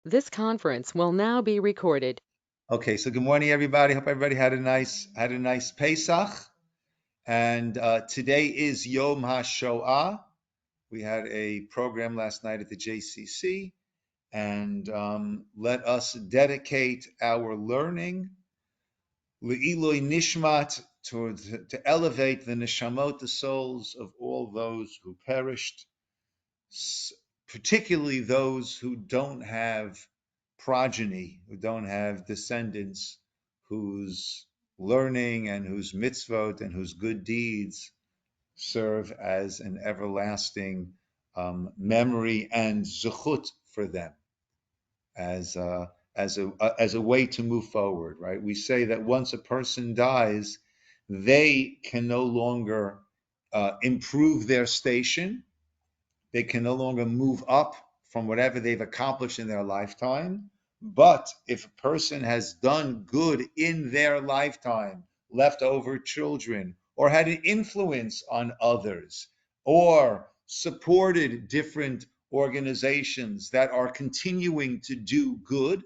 This conference will now be recorded. Okay, so good morning, everybody. Hope everybody had a nice Pesach. And today is Yom HaShoah. We had a program last night at the JCC, and let us dedicate our learning Le'iloi Nishmat to elevate the neshamot, the souls of all those who perished, particularly those who don't have progeny, who don't have descendants, whose learning and whose mitzvot and whose good deeds serve as an everlasting memory and zechut for them, as as a way to move forward. Right? We say that once a person dies, they can no longer improve their station. They can no longer move up from whatever they've accomplished in their lifetime. But if a person has done good in their lifetime, left over children, or had an influence on others, or supported different organizations that are continuing to do good,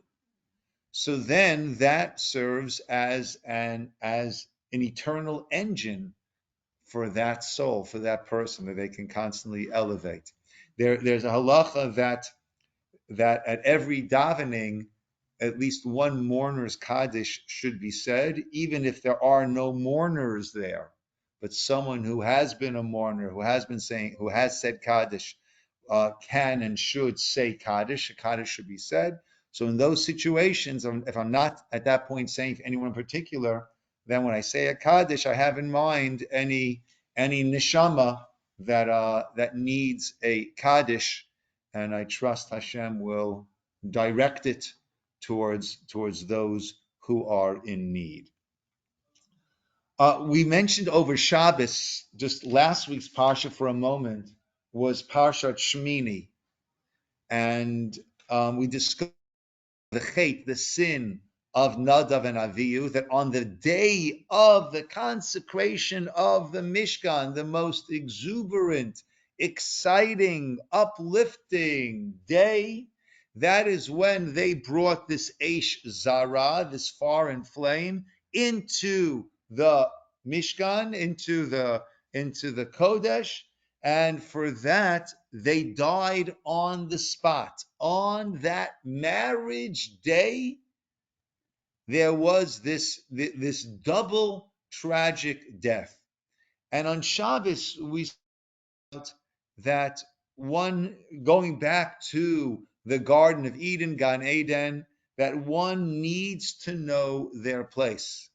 so then that serves as an eternal engine for that soul, for that person, that they can constantly elevate. There's a halacha that at every davening, at least one mourner's kaddish should be said, even if there are no mourners there. But someone who has been a mourner, who has said kaddish, can and should say kaddish. A kaddish should be said. So in those situations, if I'm not at that point saying to anyone in particular, then when I say a kaddish, I have in mind any neshama that needs a kaddish, and I trust Hashem will direct it towards those who are in need. We mentioned over Shabbos, just last week's Parsha for a moment, was Parshat Shmini, and we discussed the sin of Nadav and Avihu, that on the day of the consecration of the Mishkan, the most exuberant, exciting, uplifting day, that is when they brought this Eish Zara, this foreign flame, into the Mishkan, into the Kodesh, and for that, they died on the spot. On that marriage day, there was this double tragic death. And on Shabbos, we felt that one, going back to the Garden of Eden, Gan Eden, that one needs to know their place.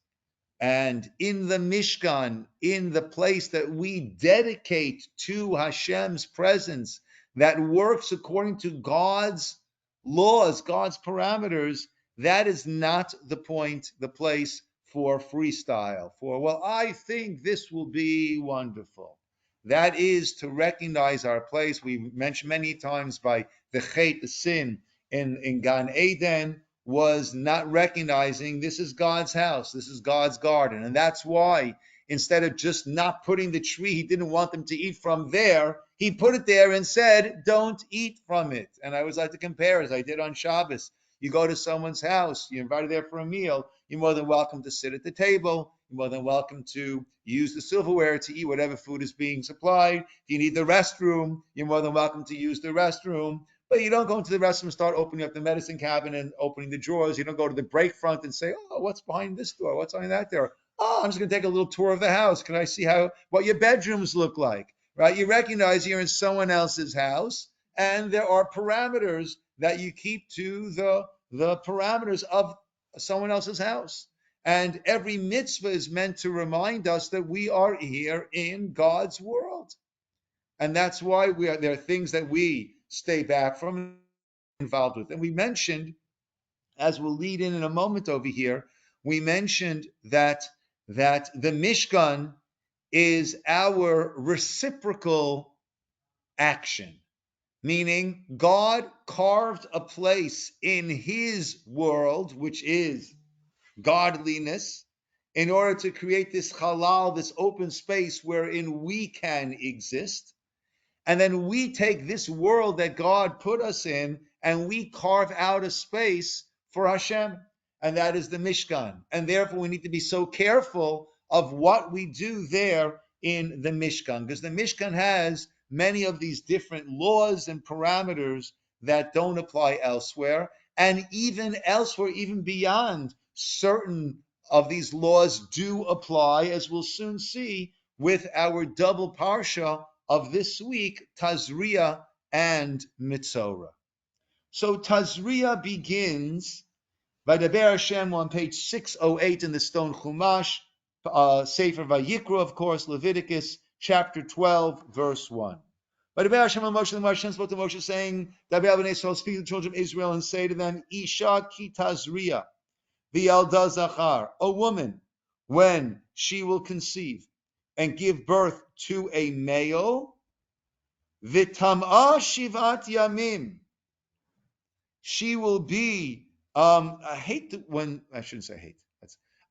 And in the Mishkan, in the place that we dedicate to Hashem's presence, that works according to God's laws, God's parameters, that is not the point, the place for freestyle, for, well, I think this will be wonderful. That is to recognize our place. We mentioned many times by the chet, the sin in Gan Eden, was not recognizing this is God's house, this is God's garden. And that's why instead of just not putting the tree he didn't want them to eat from there, he put it there and said, don't eat from it. And I always like to compare, as I did on Shabbos. You go to someone's house, you're invited there for a meal, you're more than welcome to sit at the table, you're more than welcome to use the silverware to eat whatever food is being supplied. If you need the restroom, you're more than welcome to use the restroom. But you don't go into the restroom and start opening up the medicine cabinet and opening the drawers. You don't go to the break front and say, oh, what's behind this door? What's behind that door? Oh, I'm just going to take a little tour of the house. Can I see what your bedrooms look like? Right? You recognize you're in someone else's house, and there are parameters that you keep to the parameters of someone else's house. And every mitzvah is meant to remind us that we are here in God's world. And that's why there are things that we stay back from, involved with. And we mentioned, as we'll lead in a moment over here, we mentioned that the Mishkan is our reciprocal action, meaning God carved a place in his world, which is godliness, in order to create this halal, this open space wherein we can exist. And then we take this world that God put us in and we carve out a space for Hashem, and that is the Mishkan. And therefore, we need to be so careful of what we do there in the Mishkan, because the Mishkan has many of these different laws and parameters that don't apply elsewhere, and even elsewhere, even beyond, certain of these laws do apply, as we'll soon see with our double parsha of this week, Tazria and Metzora. So Tazria begins by the Ber Hashem on page 608 in the Stone Chumash, Sefer Vayikra, of course, Leviticus chapter 12, verse 1. By the Ber Hashem on Moshe, the Hashem spoke to Moshe, saying, Daber b'nei Yisrael, speak to the children of Israel and say to them, Isha ki Tazria, v'yalda zachar, a woman, when she will conceive and give birth to a male, v'tam'ah shivat yamim, she will be. I hate when I shouldn't say hate.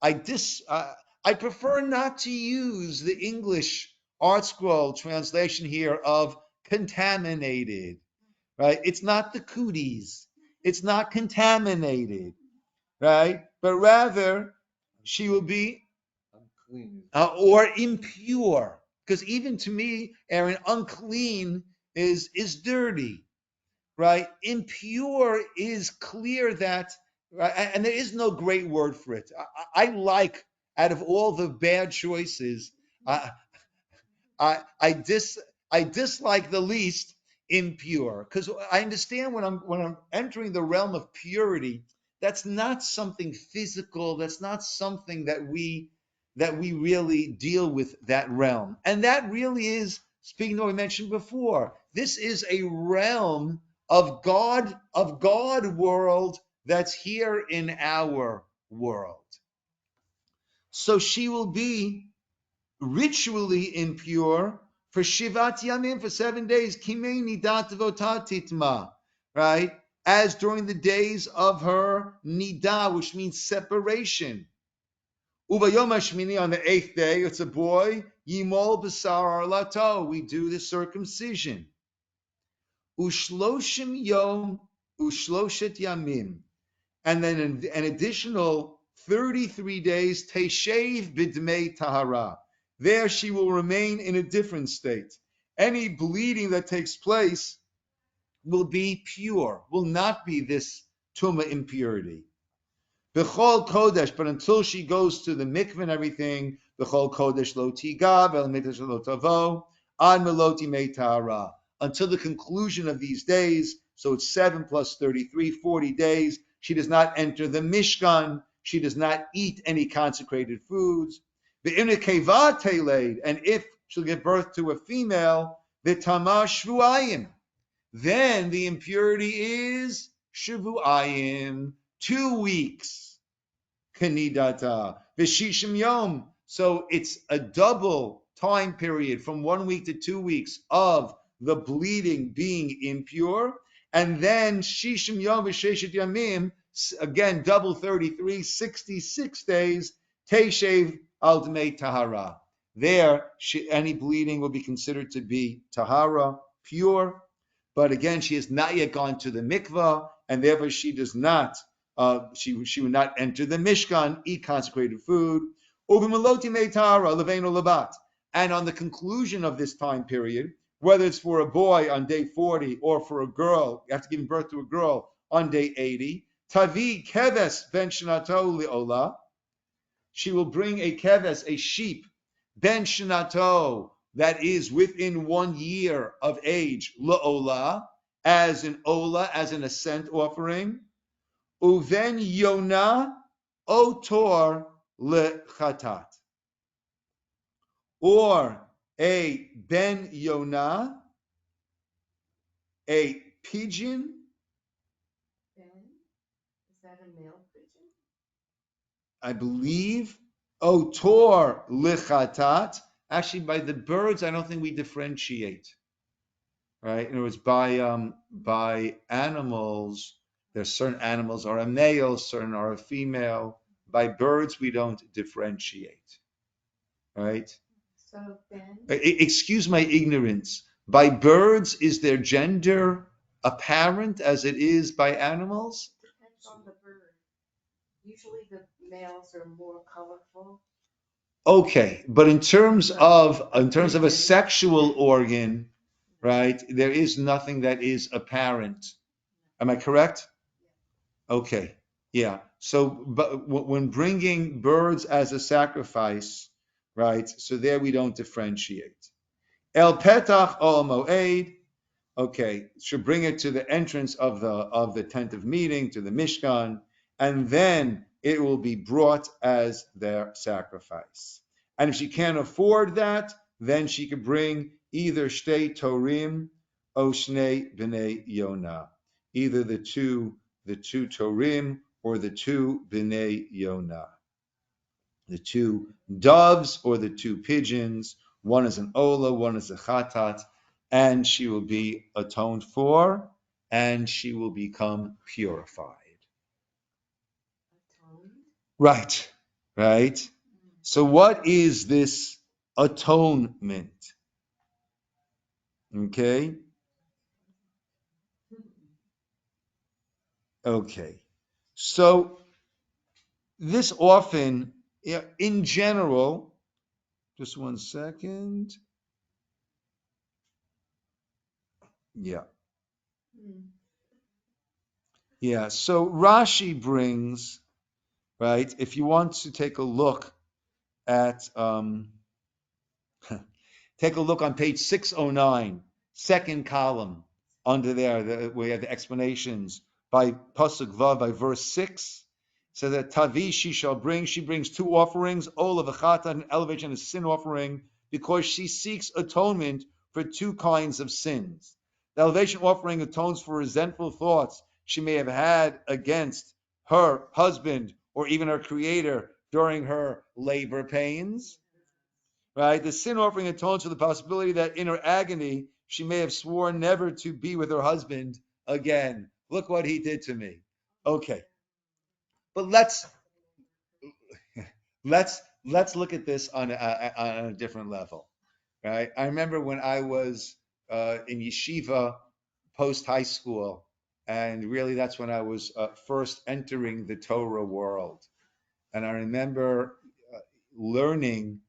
I prefer not to use the English Art Scroll translation here of contaminated. Right? It's not the cooties. It's not contaminated. Right? But rather, she will be unclean or impure. Because even to me, Aaron, unclean is dirty. Right? Impure is clear that, right? And there is no great word for it. I like, out of all the bad choices, I dislike the least impure, because I understand when I'm entering the realm of purity, that's not something physical. That's not something that we really deal with, that realm, and that really is, speaking of what we mentioned before, this is a realm of God world that's here in our world. So she will be ritually impure for Shivat Yamim, for 7 days, Kimei Nidat Votatitma, right? As during the days of her Nidah, which means separation. Uvayom Hashmini, on the 8th day, it's a boy, Yimol B'sar Lato, we do the circumcision. Ushloshim Yom, Ushloshet Yamim, and then an additional 33 days, Teshev B'dmei Tahara. There she will remain in a different state. Any bleeding that takes place will be pure, will not be this tum'ah impurity. B'chol kodesh, but until she goes to the mikveh and everything, b'chol kodesh lo tiga, b'el mikdash lo tavo, ad meloti mei tahara. Until the conclusion of these days, so it's 7 plus 33, 40 days, she does not enter the Mishkan, she does not eat any consecrated foods. And if she'll give birth to a female, the tum'ah shvuayim, then the impurity is shvuayim, 2 weeks. Kanidata v'shishim yom. So it's a double time period from 1 week to 2 weeks of the bleeding being impure, and then shishim yom v'sheshet yamim, again double 33, 66 days. Teshev al dmei tahara. There, any bleeding will be considered to be tahara, pure. But again, she has not yet gone to the mikvah, and therefore she does not. She would not enter the Mishkan, eat consecrated food. Uvimeloti mei tahara leveinu labat. And on the conclusion of this time period, whether it's for a boy on day 40 or for a girl, you have to give birth to a girl on day 80. Tavi keves ben shnato li'ola. She will bring a keves, a sheep, ben shnato, that is within 1 year of age, la'ola, as an ola, as an ascent offering. Uven yona otor lechatat. Or a ben yona, a pigeon. Ben? Is that a male pigeon? I believe. Otor lichatat. Actually, by the birds, I don't think we differentiate. Right? In other words, by animals, there's certain animals are a male, certain are a female. By birds, we don't differentiate. Right? So Ben? Excuse my ignorance. By birds, is their gender apparent as it is by animals? Depends on the bird. Usually the males are more colorful. Okay, but in terms of a sexual organ, right, there is nothing that is apparent. Am I correct? Okay, yeah. So, but when bringing birds as a sacrifice, right? So there we don't differentiate. El petach ol moed. Okay, should bring it to the entrance of the tent of meeting, to the Mishkan, and then it will be brought as their sacrifice. And if she can't afford that, then she could bring either shtei torim or shnei b'nei Yonah, either the two torim or the two b'nei Yonah, the two doves or the two pigeons. One is an ola, one is a chatat, and she will be atoned for, and she will become purified. Atoned. Right, right. So what is this atonement? Okay, okay. So this often, in general, just one second. Yeah. Yeah, so Rashi brings, right, if you want to take a look at, take a look on page 609, second column, under there, we have the explanations by Pasuk Vav, by verse 6. So that Tavi, she brings two offerings, Ola v'chata, an elevation, a sin offering, because she seeks atonement for two kinds of sins. The elevation offering atones for resentful thoughts she may have had against her husband or even her creator during her labor pains. Right? The sin offering atones for the possibility that in her agony, she may have sworn never to be with her husband again. Look what he did to me. Okay. But let's look at this on a different level. Right? I remember when I was in yeshiva post high school, and really that's when I was first entering the Torah world. And I remember learning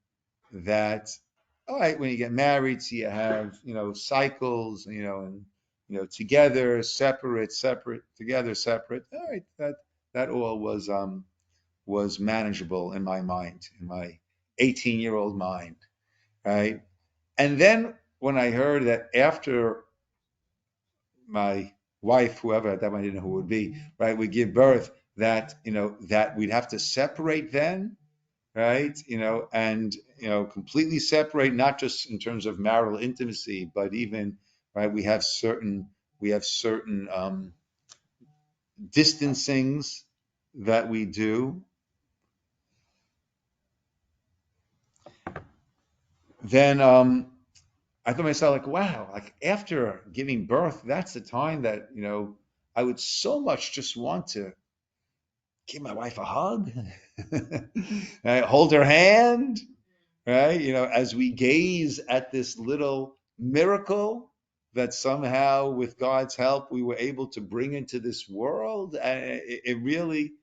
that, all right, when you get married, so you have, cycles, and together, separate, together, separate. All right, that all was manageable in my mind, in my 18-year-old mind, right? And then when I heard that after my wife, whoever at that point I didn't know who it would be, right, would give birth, that that we'd have to separate then, right? And completely separate, not just in terms of marital intimacy, but even, right, we have certain distancings that we do. Then I thought to myself, like, wow, like after giving birth, that's the time that I would so much just want to give my wife a hug, right? Hold her hand, right? As we gaze at this little miracle that somehow, with God's help, we were able to bring into this world. It really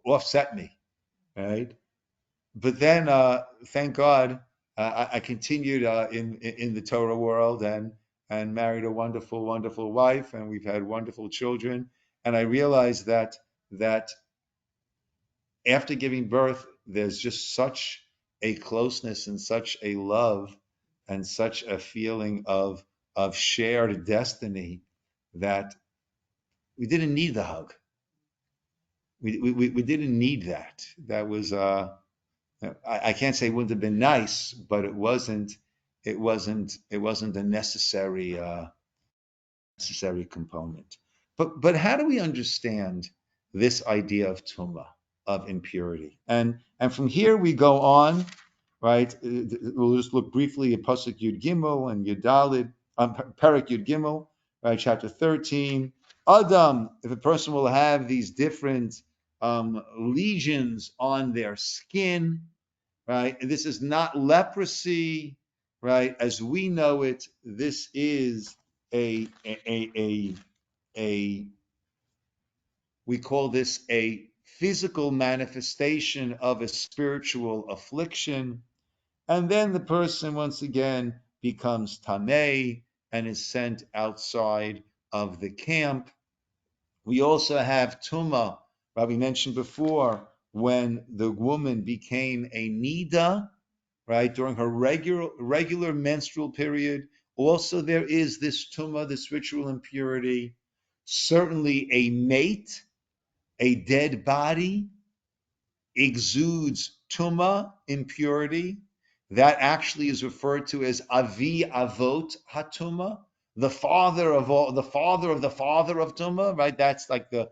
offset me, right? But then, thank God, I continued in the Torah world and married a wonderful, wonderful wife, and we've had wonderful children. And I realized that after giving birth, there's just such a closeness and such a love and such a feeling of shared destiny that we didn't need the hug. We didn't need that. That was I can't say it wouldn't have been nice, but it wasn't a necessary component. But how do we understand this idea of tum'ah, of impurity? And from here we go on, right? We'll just look briefly at Pasuk Yud Gimel and Yud Daled, Perek Yud Gimel, right? Chapter 13. Adam, if a person will have these different lesions on their skin, right? This is not leprosy. right? As we know it, this is a we call this a physical manifestation of a spiritual affliction. And then the person once again becomes tamei and is sent outside of the camp. We also have tum'ah. Rabbi mentioned before, when the woman became a nida, right, during her regular menstrual period. Also, there is this tum'ah, this ritual impurity. Certainly, a mate, a dead body, exudes tum'ah, impurity. That actually is referred to as avi avot hatuma, the father of all, the father of the father of tum'ah. Right? That's like the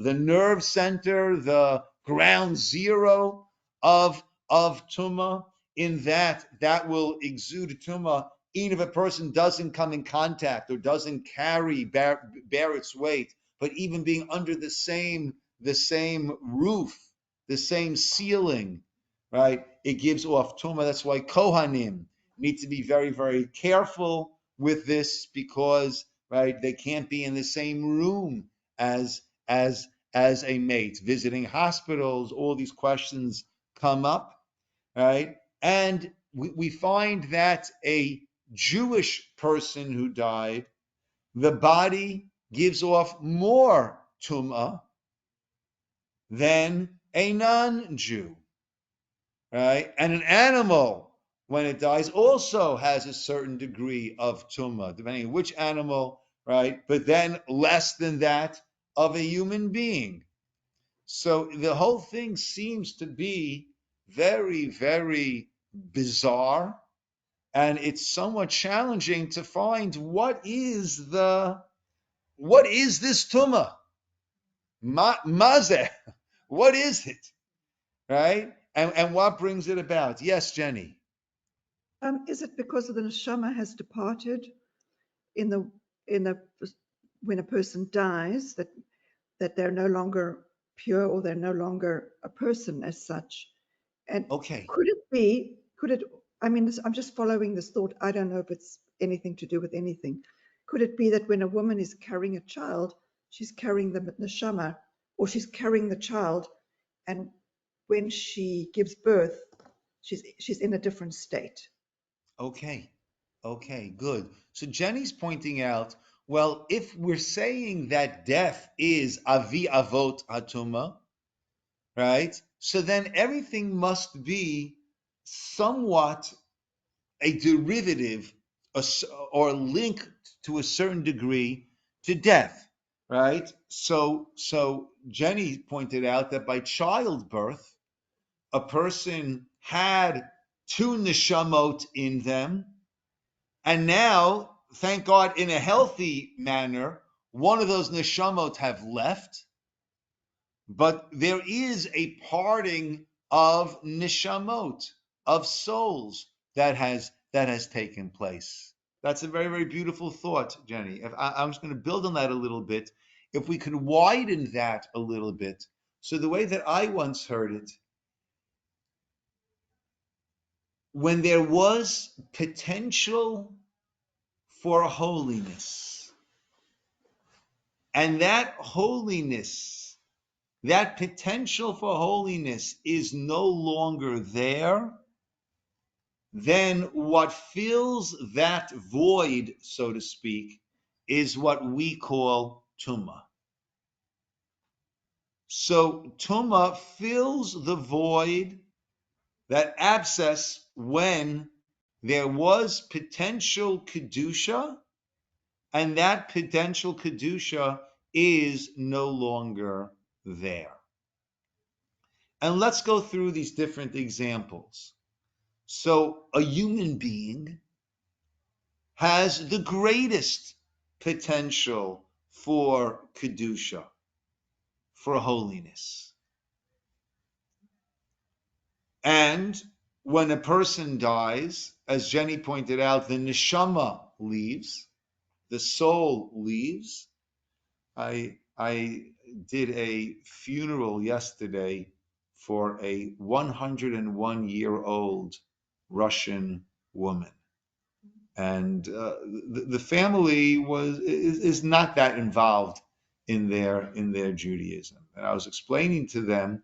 nerve center, the ground zero of tum'ah. In that will exude tum'ah, even if a person doesn't come in contact or doesn't bear its weight, but even being under the same roof, the same ceiling, right? It gives off tumah. That's why Kohanim need to be very, very careful with this, because, right, they can't be in the same room as as as a mate. Visiting hospitals, all these questions come up, right? And we find that a Jewish person who died, the body gives off more tumah than a non-Jew, right? And an animal, when it dies, also has a certain degree of tumah, depending on which animal, right? But then less than that of a human being. So the whole thing seems to be very, very bizarre, and it's somewhat challenging to find what is this tumah? Mazeh? What is it? Right? And what brings it about? Yes, Jenny. Is it because the neshama has departed in the in the when a person dies, that they're no longer pure, or they're no longer a person as such? And Okay. could it, I mean, I'm just following this thought. I don't know if it's anything to do with anything. Could it be that when a woman is carrying a child, she's carrying the neshama, or she's carrying the child, and when she gives birth, she's in a different state? Okay. Okay, good. So Jenny's pointing out, well, if we're saying that death is avi avot hatuma, right? So then everything must be somewhat a derivative or linked to a certain degree to death, right? So Jenny pointed out that by childbirth, a person had two neshamot in them, and now, thank God, in a healthy manner, one of those neshamot have left, but there is a parting of neshamot, of souls, that has taken place. That's a very, very beautiful thought, Jenny. I'm just going to build on that a little bit. If we could widen that a little bit. So the way that I once heard it, when there was potential for holiness, and that holiness, that potential for holiness is no longer there, then what fills that void, so to speak, is what we call tum'ah. So tum'ah fills the void, that abscess, when there was potential kedusha, and that potential kedusha is no longer there. And let's go through these different examples. So a human being has the greatest potential for kedusha, for holiness. And when a person dies, as Jenny pointed out, the neshama leaves, the soul leaves. I did a funeral yesterday for a 101-year-old Russian woman. And the family is not that involved in their Judaism. And I was explaining to them,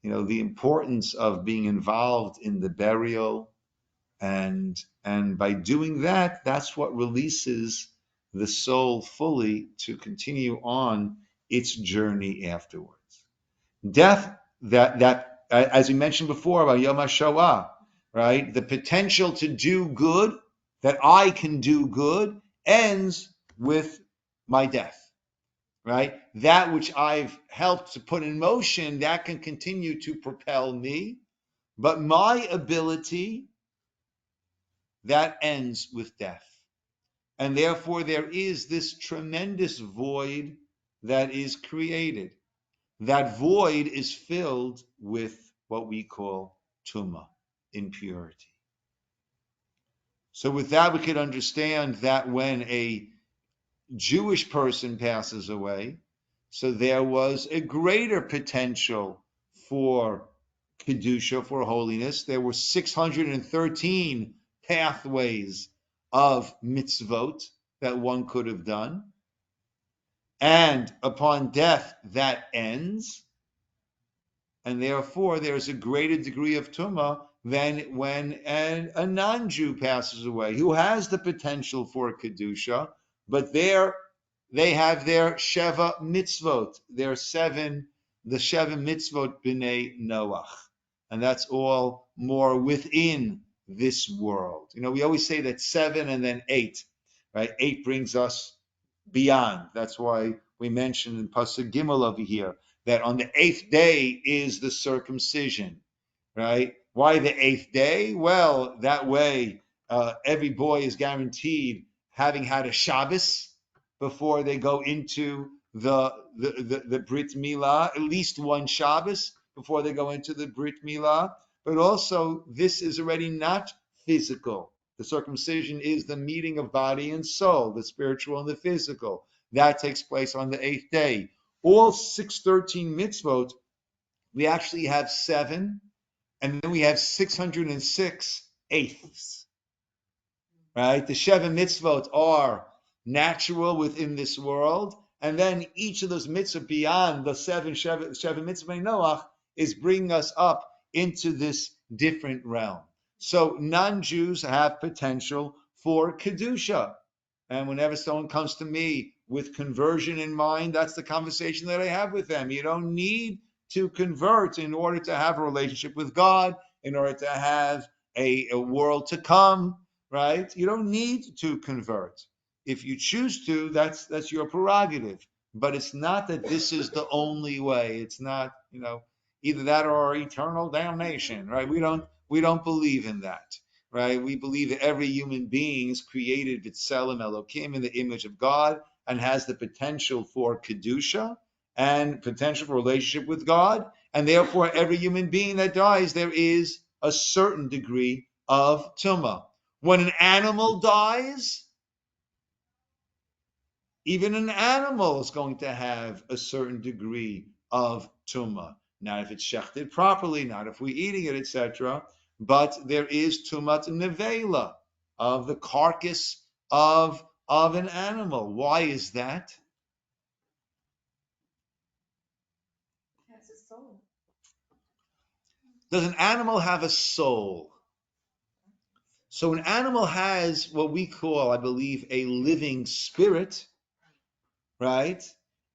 the importance of being involved in the burial, and by doing that, that's what releases the soul fully to continue on its journey afterwards. Death, that as we mentioned before about Yom HaShoah, right? The potential to do good, that I can do good, ends with my death, right? That which I've helped to put in motion, that can continue to propel me, but my ability, that ends with death. And therefore there is this tremendous void that is created. That void is filled with what we call tum'ah, impurity. So with that, we could understand that when a Jewish person passes away, so there was a greater potential for kedusha, for holiness. There were 613 pathways of mitzvot that one could have done. And upon death, that ends. And therefore, there's a greater degree of tum'ah than when a non-Jew passes away, who has the potential for kedusha, but they have their sheva mitzvot, the sheva mitzvot b'nei Noach, and that's all more within this world. We always say that 7 and then 8, right? 8 brings us beyond. That's why we mentioned in Pasuk Gimel over here that on the 8th day is the circumcision, right? Why the 8th day? Well, that way every boy is guaranteed having had a Shabbos before they go into the Brit Milah, at least one Shabbos before they go into the Brit Milah. But also, this is already not physical. The circumcision is the meeting of body and soul, the spiritual and the physical. That takes place on the 8th day. All 613 mitzvot, we actually have 7, and then we have 606 eighths. Right? The Sheva mitzvot are natural within this world, and then each of those mitzvot beyond the 7 Sheva mitzvot Noach is bringing us up into this different realm. So non-Jews have potential for kedusha, and whenever someone comes to me with conversion in mind, that's the conversation that I have with them. You don't need to convert in order to have a relationship with God, in order to have a world to come. Right? You don't need to convert. If you choose to, that's your prerogative. But it's not that this is the only way. It's not, either that or eternal damnation, right? We don't believe in that, right? We believe that every human being is created b'tselem Elokim, in the image of God, and has the potential for kedusha and potential for relationship with God. And therefore, every human being that dies, there is a certain degree of tum'ah. When an animal dies, even an animal is going to have a certain degree of tum'ah. Not if it's shechted properly, not if we're eating it, etc. But there is tum'at nevela, of the carcass of an animal. Why is that? Has a soul. Does an animal have a soul? So an animal has what we call, I believe, a living spirit, right?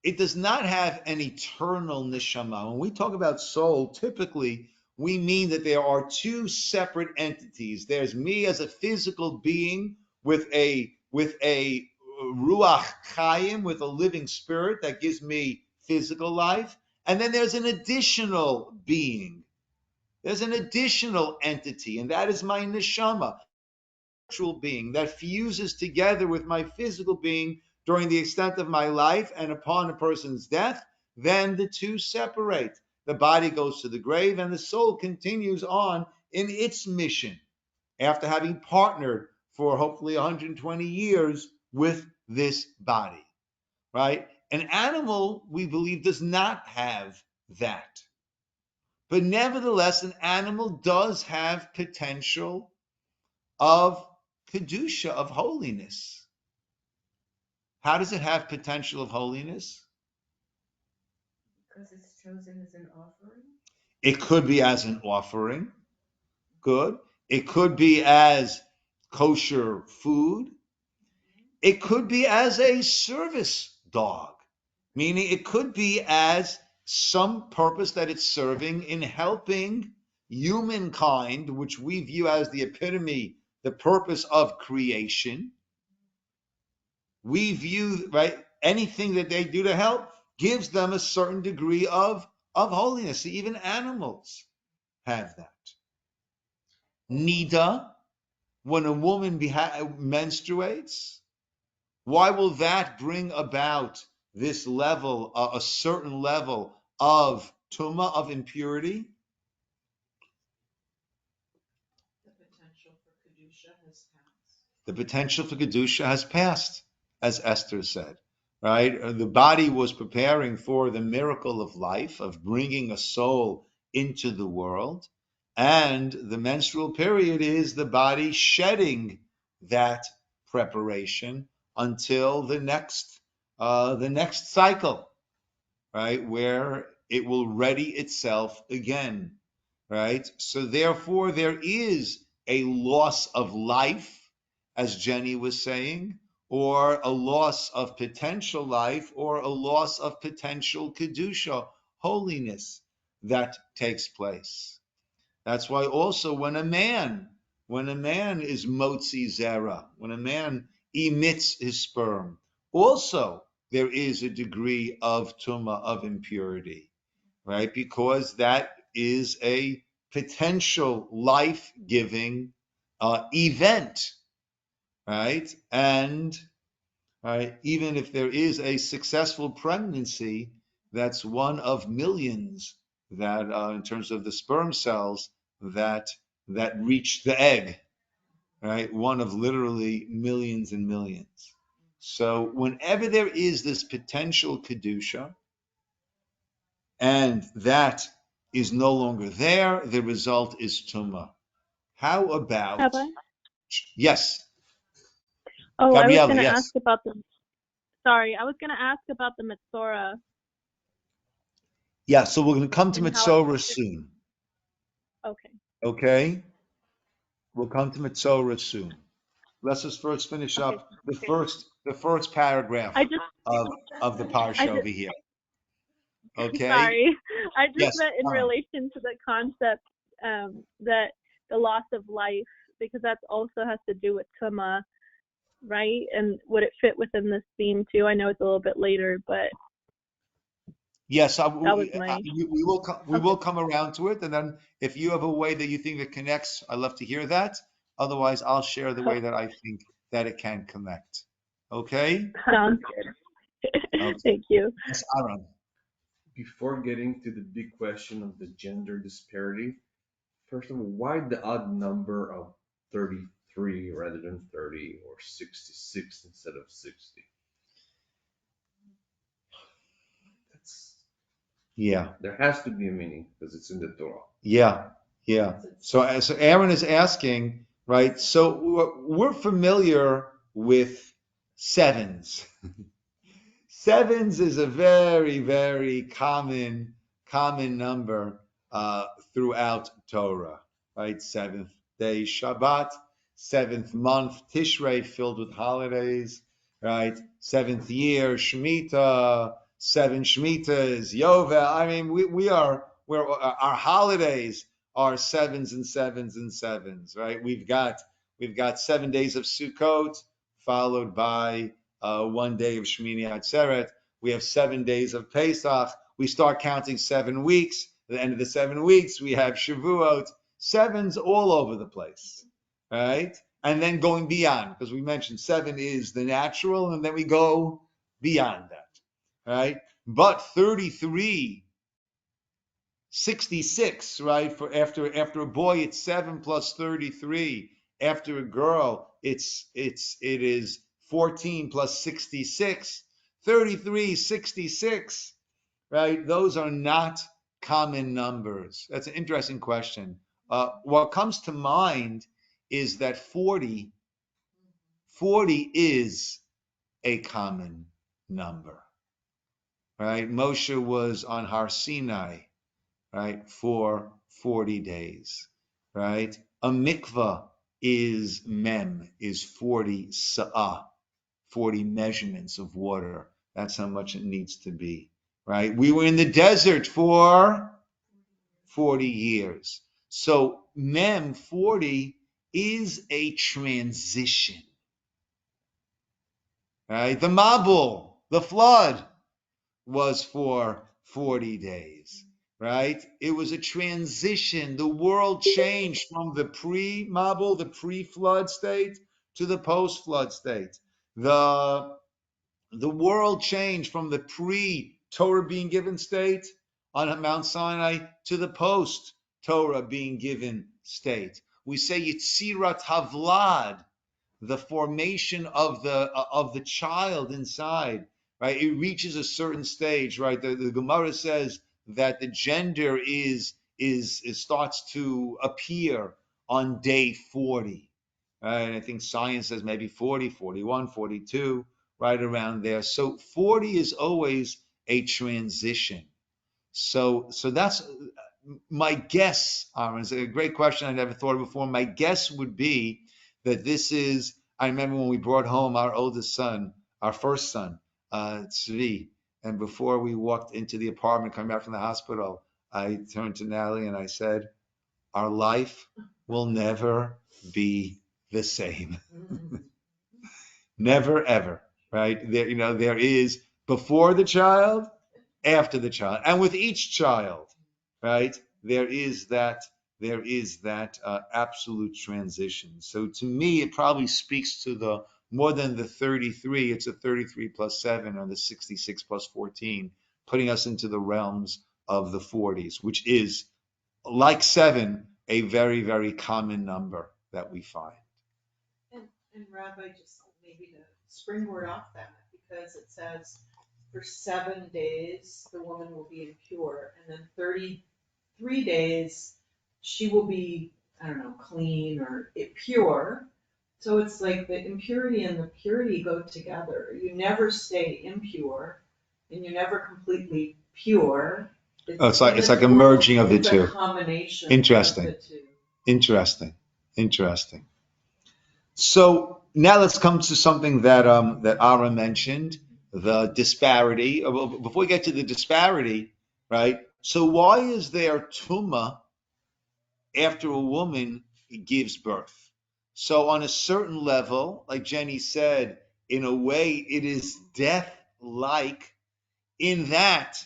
It does not have an eternal neshama. When we talk about soul, typically we mean that there are two separate entities. There's me as a physical being with a ruach chayim, with a living spirit that gives me physical life, and then there's an additional being. There's an additional entity, and that is my neshama, spiritual being that fuses together with my physical being during the extent of my life, and upon a person's death, then the two separate. The body goes to the grave, and the soul continues on in its mission after having partnered for hopefully 120 years with this body, right? An animal, we believe, does not have that. But nevertheless, an animal does have potential of kedusha, of holiness. How does it have potential of holiness? Because it's chosen as an offering? It could be as an offering. Good. It could be as kosher food. It could be as a service dog, meaning it could be as some purpose that it's serving in helping humankind, which we view as the epitome, the purpose of creation. We view, right, anything that they do to help gives them a certain degree of holiness. Even animals have that. Nida, when a woman menstruates, why will that bring about this level, a certain level of tum'ah, of impurity? The potential for kedusha has passed. The potential for kedusha has passed, as Esther said, right? The body was preparing for the miracle of life, of bringing a soul into the world, and the menstrual period is the body shedding that preparation until the next cycle, right, where it will ready itself again, right? So therefore, there is a loss of life, as Jenny was saying, or a loss of potential life, or a loss of potential kedusha, holiness, that takes place. That's why also when a man is motzi zera, when a man emits his sperm, also there is a degree of tumah, of impurity, right? Because that is a potential life-giving event, right? And right, even if there is a successful pregnancy, that's one of millions that, in terms of the sperm cells that reach the egg, right? One of literally millions and millions. So whenever there is this potential kedusha, and that is no longer there, the result is tumah. How about, Rabbi? yes, Oh, I was Gabriella, going to ask yes. about I was going to ask about the Metzora Yeah, so we're going to come to and how it Metzora fits. soon. Okay. Okay? We'll come to Metzora soon. Let's just first finish Okay. up the first paragraph I just, of the I Parsha over just, here. Okay? sorry. I just Yes. meant in relation to the concept that the loss of life, because that also has to do with tum'ah, right? And would it fit within this theme too? I know it's a little bit later, but Yes, that was my, we okay. will come around to it, and then if you have a way that you think it connects, I'd love to hear that. Otherwise, I'll share the way that I think that it can connect. Okay? Sounds good. Okay. Thank you. Yes, Aaron. Before getting to the big question of the gender disparity, first of all, why the odd number of 33 rather than 30 or 66 instead of 60? That's, Yeah. there has to be a meaning because it's in the Torah. Yeah. Yeah. So Aaron is asking, right? So we're familiar with sevens. Sevens is a very, very common number throughout Torah, right? Seventh day Shabbat, seventh month Tishrei, filled with holidays, right? Seventh year Shemitah, seven Shemitahs, Yovel. I mean, our holidays are sevens and sevens and sevens, right? We've got 7 days of Sukkot, followed by 1 day of Shmini Atzeret. We have 7 days of Pesach. We start counting 7 weeks. At the end of the 7 weeks, we have Shavuot. Sevens all over the place, right? And then going beyond, because we mentioned 7 is the natural, and then we go beyond that, right? But 33, 66, right? For after a boy, it's 7 plus 33. After a girl, it is 14 plus 66, 33, 66, right? Those are not common numbers. That's an interesting question. What comes to mind is that 40 is a common number, right? Moshe was on Har Sinai, right, for 40 days, right? A mikvah is 40 sa'ah, 40 measurements of water. That's how much it needs to be, right? We were in the desert for 40 years. So 40 is a transition, right? The Mabul, the flood, was for 40 days, right? It was a transition. The world changed from the pre-Mabul, the pre-flood state, to the post-flood state. The world changed from the pre-Torah being given state on Mount Sinai to the post-Torah being given state. We say Yitzirat Havlad, the formation of the child inside, right? It reaches a certain stage, right? The Gemara says that the gender starts to appear on day 40, right? And I think science says maybe 40, 41, 42, right around there. So 40 is always a transition. So that's my guess, Aaron. It's a great question. I never thought of before. My guess would be that this is. I remember when we brought home our oldest son, our first son, Tzvi, and before we walked into the apartment, coming back from the hospital, I turned to Natalie and I said, "Our life will never be the same." Never ever, right? There is before the child, after the child, and with each child, right? There is that absolute transition. So to me, it probably speaks to the more than the 33. It's a 33 plus 7 or the 66 plus 14, putting us into the realms of the 40s, which is like 7, a very, very common number that we find. And Rabbi, just maybe to springboard off that, because it says for 7 days the woman will be impure, and then 33 days she will be, I don't know, clean or pure. So it's like the impurity and the purity go together. You never stay impure, and you're never completely pure. It's like a merging of the two. It's a combination Interesting. of the two. Interesting. So now let's come to something that Ara mentioned, the disparity. Before we get to the disparity, right? So why is there tum'ah after a woman gives birth? So on a certain level, like Jenny said, in a way, it is death-like in that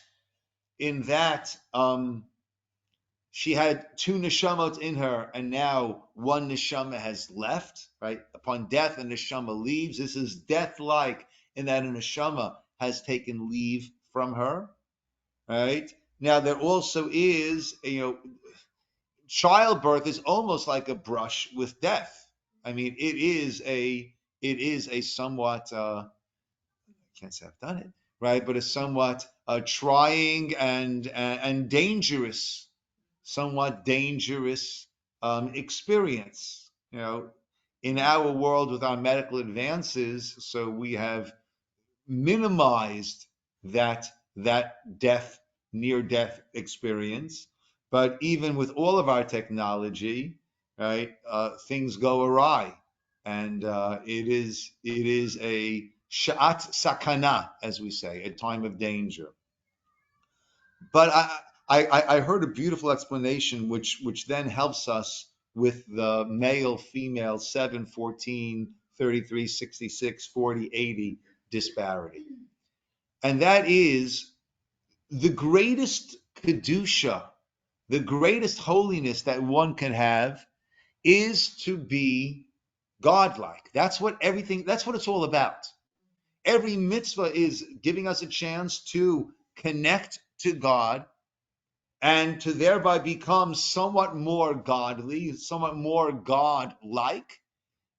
she had 2 neshamot in her, and now 1 neshama has left, right? Upon death, a neshama leaves. This is death-like in that a neshama has taken leave from her, right? Now, there also is, childbirth is almost like a brush with death. I mean, it is a somewhat, I can't say I've done it, right? But a somewhat trying and dangerous experience. In our world with our medical advances, so we have minimized that death, near death experience. But even with all of our technology, right, things go awry, and it is a sha'at sakana, as we say, a time of danger. But I heard a beautiful explanation, which then helps us with the male, female, 7, 14, 33, 66, 40, 80 disparity. And that is the greatest kedusha, the greatest holiness that one can have is to be godlike. That's what it's all about. Every mitzvah is giving us a chance to connect to God and to thereby become somewhat more godly, somewhat more God-like.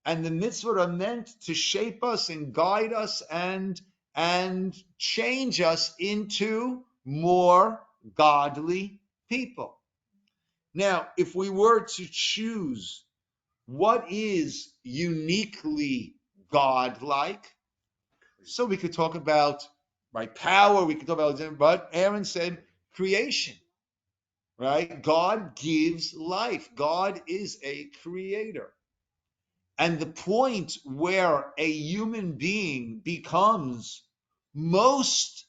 And the mitzvah are meant to shape us and guide us and change us into more godly people. Now, if we were to choose what is uniquely God-like? So we could talk about power, we could talk about, but Aaron said creation, right? God gives life. God is a creator. And the point where a human being becomes most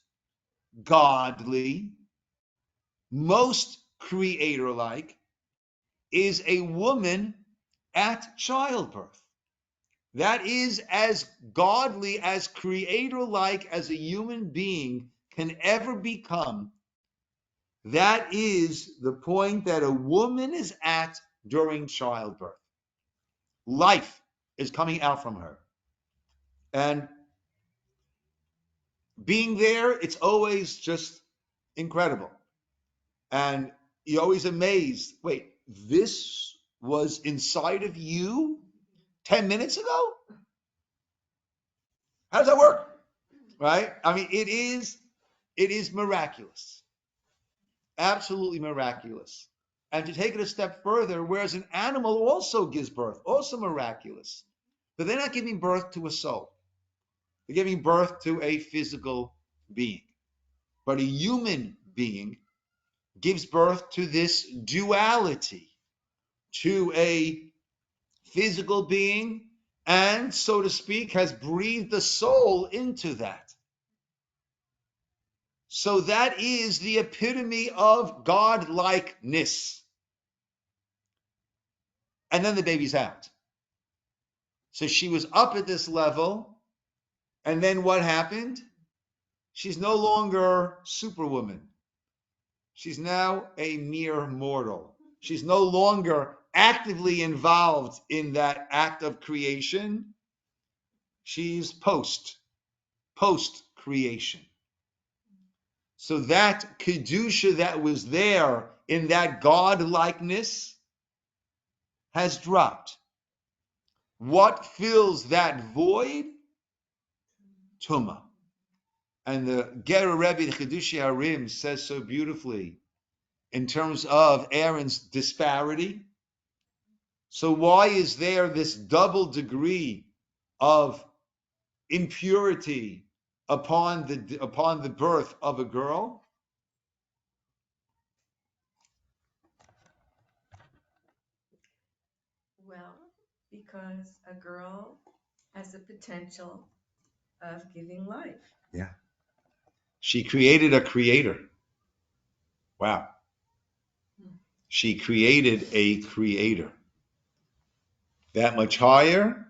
godly, most creator-like, is a woman at childbirth. That is as godly, as creator-like as a human being can ever become. That is the point that a woman is at during childbirth. Life is coming out from her. And being there, it's always just incredible. And you're always amazed. Wait, this was inside of you 10 minutes ago? How does that work? Right? I mean, it is miraculous. Absolutely miraculous. And to take it a step further, whereas an animal also gives birth, also miraculous. But they're not giving birth to a soul. They're giving birth to a physical being. But a human being gives birth to this duality, to a physical being, and, so to speak, has breathed a soul into that. So that is the epitome of God-likeness. And then the baby's out. So she was up at this level, and then what happened? She's no longer Superwoman. She's now a mere mortal. She's no longer actively involved in that act of creation. She's post-creation. So that Kedusha that was there in that God-likeness has dropped. What fills that void? Tum'ah. And the Ger Rebbe, the Chedushi Harim, says so beautifully in terms of Aaron's disparity. So why is there this double degree of impurity upon the birth of a girl? Well, because a girl has the potential of giving life. Yeah. She created a creator. Wow. She created a creator. That much higher,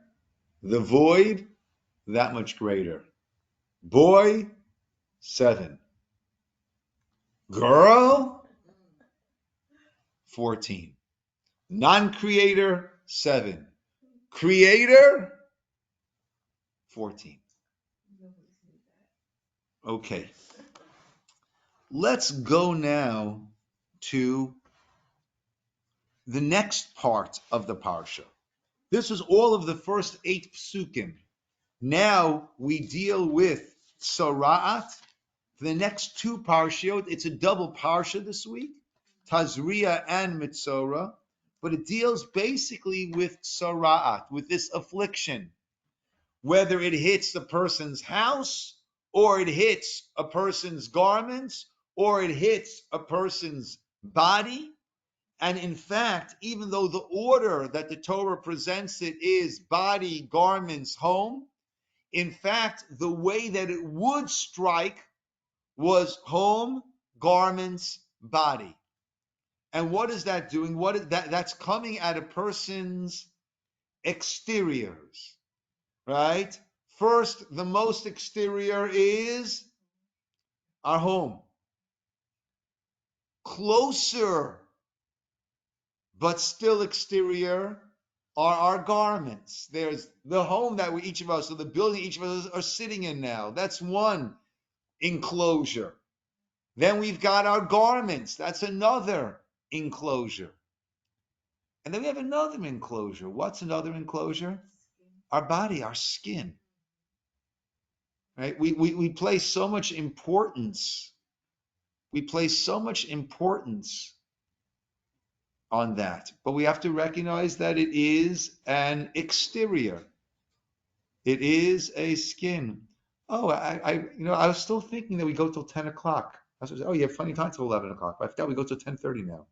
the void, that much greater. Boy, 7. Girl, 14. Non-creator, 7. Creator, 14. Okay. Let's go now to the next part of the Parsha. This was all of the first 8 psukim. Now we deal with Tzora'at. For the next 2 parshiot, it's a double parsha this week, Tazria and Metzora, but it deals basically with Tzora'at, with this affliction, whether it hits the person's house, or it hits a person's garments, or it hits a person's body. And in fact, even though the order that the Torah presents it is body, garments, home, in fact, the way that it would strike was home, garments, body. And what is that doing? What is that? That's coming at a person's exteriors, right? First, the most exterior is our home. Closer, but still exterior, are our garments. There's the home that each of us, or the building each of us are sitting in now. That's one enclosure. Then we've got our garments. That's another enclosure. And then we have another enclosure. What's another enclosure? Our body, our skin. Right? We place so much importance. We place so much importance on that. But we have to recognize that it is an exterior. It is a skin. Oh, I was still thinking that we go till 10 o'clock. I was, oh, you have plenty of time till 11 o'clock. But I forgot we go till 10:30 now.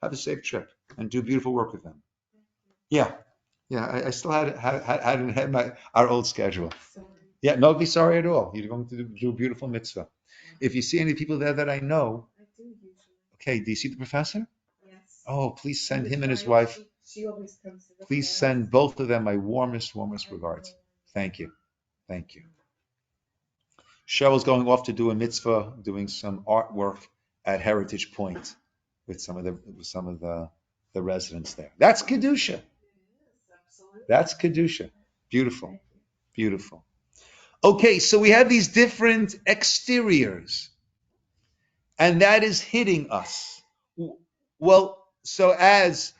Have a safe trip and do beautiful work with them. Yeah. Yeah, I still had our old schedule. Yeah, don't be sorry at all. You're going to do a beautiful mitzvah. If you see any people there that I know, okay, do you see the professor? Yes. Oh, please send him and his wife. She always comes to the Please class. send both of them my warmest regards. Thank you. Thank you. Cheryl's going off to do a mitzvah, doing some artwork at Heritage Point with some of the residents there. That's Kedusha. Absolutely. That's Kedusha. Beautiful. Beautiful. Okay, so we have these different exteriors, and that is hitting us. Well, so as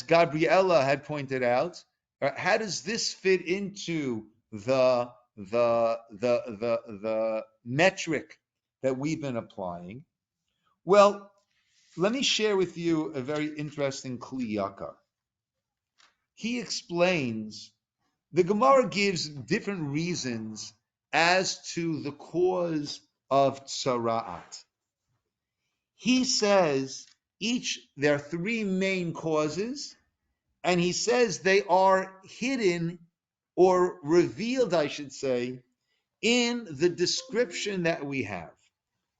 Gabriella had pointed out, how does this fit into the metric that we've been applying? Well, let me share with you a very interesting Kli Yakar. He explains, the Gemara gives different reasons as to the cause of tzara'at. He says there are three main causes, and he says they are hidden or revealed, I should say, in the description that we have.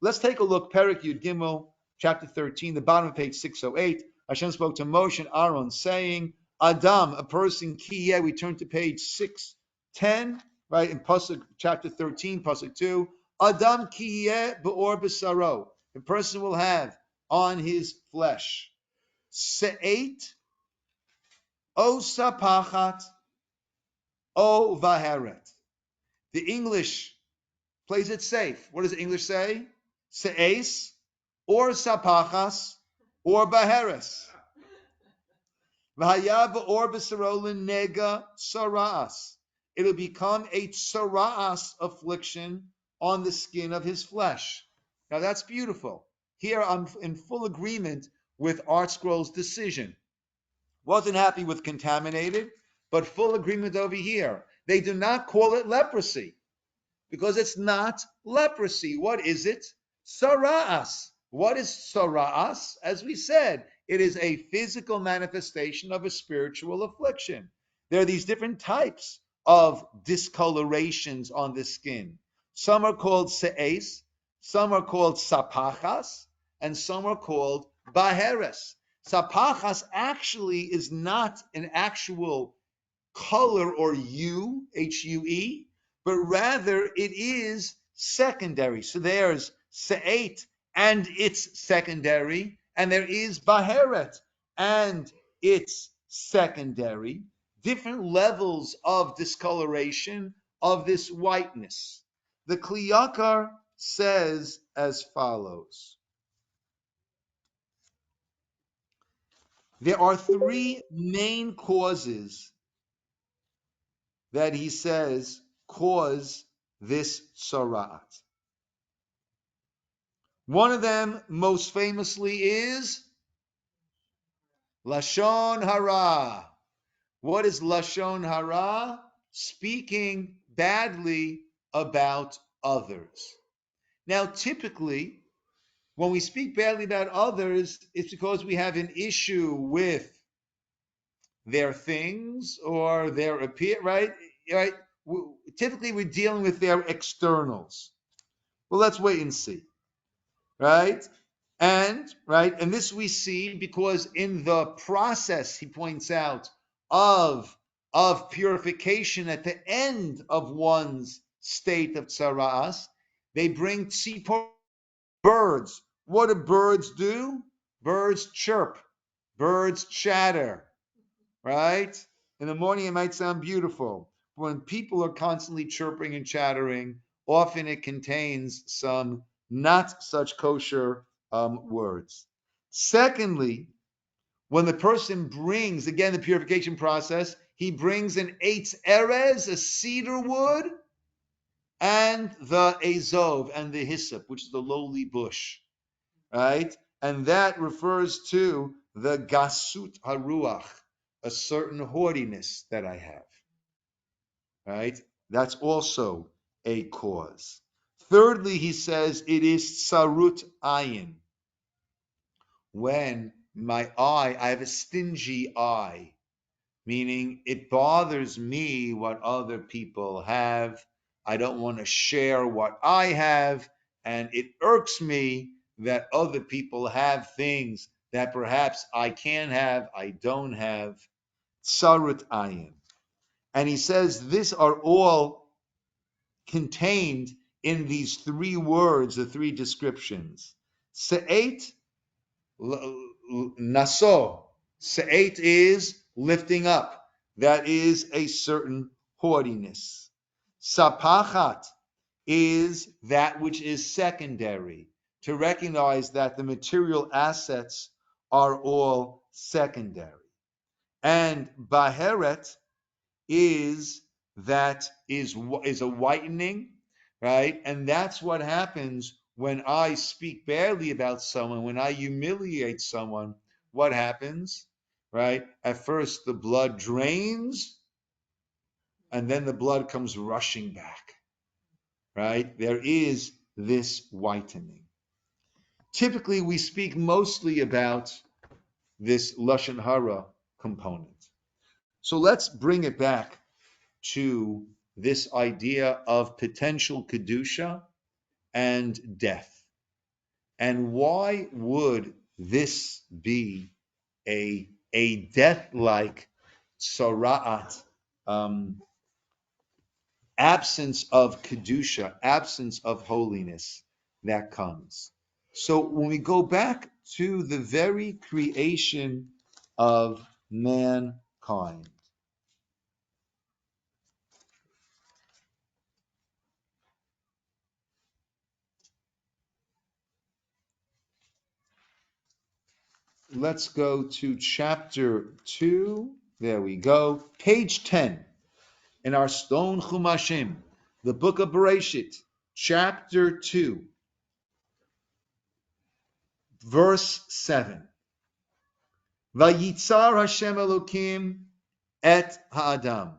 Let's take a look, Perek Yud Gimel, chapter 13, the bottom of page 608. Hashem spoke to Moshe and Aaron saying, Adam, a person, kiyeh, we turn to page 610, right, in Pasuk, chapter 13, Pasuk 2, Adam kiyeh be'or b'saro, the person will have on his flesh, se'et, o sapachat, o vaheret. The English plays it safe. What does the English say? Se'es, or sapachas, or baheres. V'haya or b'sarolin nega tsara'as. It'll become a tsara'as affliction on the skin of his flesh. Now that's beautiful. Here I'm in full agreement with Art Scroll's decision. Wasn't happy with contaminated, but full agreement over here. They do not call it leprosy, because it's not leprosy. What is it? Sara'as. What is sara'as? As we said, it is a physical manifestation of a spiritual affliction. There are these different types of discolorations on the skin. Some are called se'es, some are called sapachas, and some are called baheres. Sapachas actually is not an actual color or hue, H-U-E, but rather it is secondary. So there's se'et and it's secondary, and there is baheret and it's secondary. Different levels of discoloration of this whiteness. The Kli Yakar says as follows. There are three main causes that he says cause this tzara'at. One of them, most famously, is Lashon Hara. What is Lashon Hara? Speaking badly about others. Now, typically, when we speak badly about others, it's because we have an issue with their things or their appearance, right? Right? Typically, we're dealing with their externals. Well, let's wait and see, right? And this we see because in the process, he points out, of purification at the end of one's state of tzara'as, they bring tzipor, birds. What do birds do? Birds chirp, birds chatter, right? In the morning, it might sound beautiful. When people are constantly chirping and chattering, often it contains some not such kosher words. Secondly, when the person brings, again, the purification process, he brings an eitz erez, a cedar wood, and the azov, and the hyssop, which is the lowly bush, right? And that refers to the gasut haruach, a certain haughtiness that I have. Right? That's also a cause. Thirdly, he says it is tsarut ayin. When my eye, I have a stingy eye, meaning it bothers me what other people have. I don't want to share what I have, and it irks me that other people have things that perhaps I can have, I don't have. Tsarut ayin. And he says these are all contained in these three words, the three descriptions. Se'et naso. Se'et is lifting up. That is a certain haughtiness. Sapachat is that which is secondary, to recognize that the material assets are all secondary. And baheret is a whitening, right? And that's what happens when I speak badly about someone, when I humiliate someone. What happens, right? At first the blood drains, and then the blood comes rushing back, right? There is this whitening. Typically, we speak mostly about this lashon hara component. So let's bring it back to this idea of potential kedusha and death. And why would this be a death-like sara'at, absence of kedusha, absence of holiness that comes? So when we go back to the very creation of mankind, let's go to chapter 2. There we go. Page 10 in our Stone Chumashim, the book of Bereshit, chapter 2, verse 7. Vayitzar Hashem Elokim et ha'adam.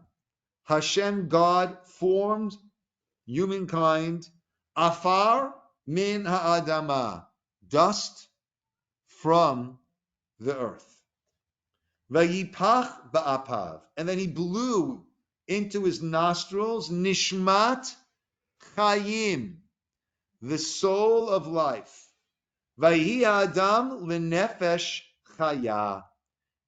Hashem, God, formed humankind, afar min ha'adama, dust from the earth. Vayipach ba'apav, and then he blew into his nostrils nishmat chayim, the soul of life. Vayhi adam lenefesh chaya,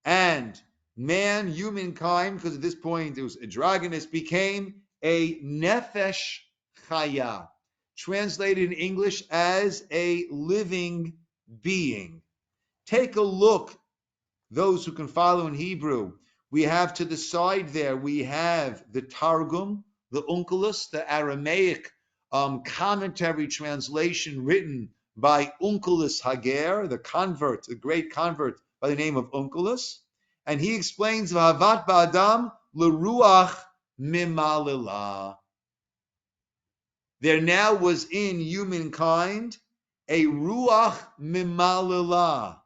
and man, humankind, because at this point it was androgynous, became a nefesh chaya, translated in English as a living being. Take a look. Those who can follow in Hebrew, we have to the side there, we have the Targum, the Onkelos, the Aramaic commentary translation written by Onkelos Hager, the convert, the great convert by the name of Onkelos. And he explains, V'havat ba'adam l'ruach mimalila. There now was in humankind a ruach mimalila.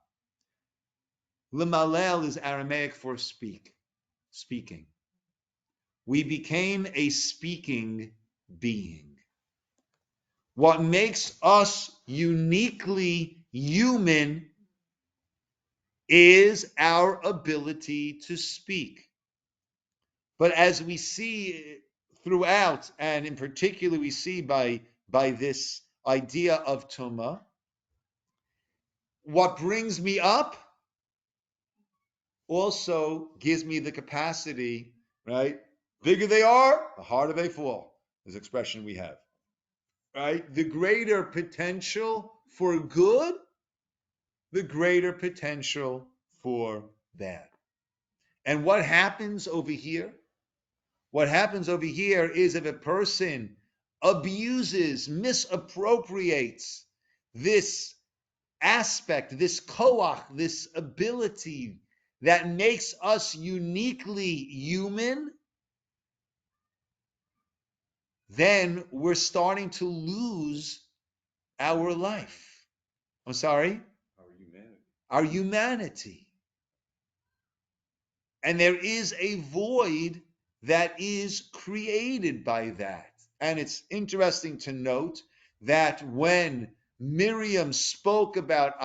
Limalel is Aramaic for speaking. We became a speaking being. What makes us uniquely human is our ability to speak. But as we see throughout, and in particular we see by this idea of tum'ah, what brings me up also gives me the capacity, right? Bigger they are, the harder they fall, is an expression we have, right? The greater potential for good, the greater potential for bad. And what happens over here? What happens over here is if a person abuses, misappropriates this aspect, this koach, this ability that makes us uniquely human, then we're starting to lose our life. I'm sorry? Our humanity. Our humanity. And there is a void that is created by that. And it's interesting to note that when Miriam spoke about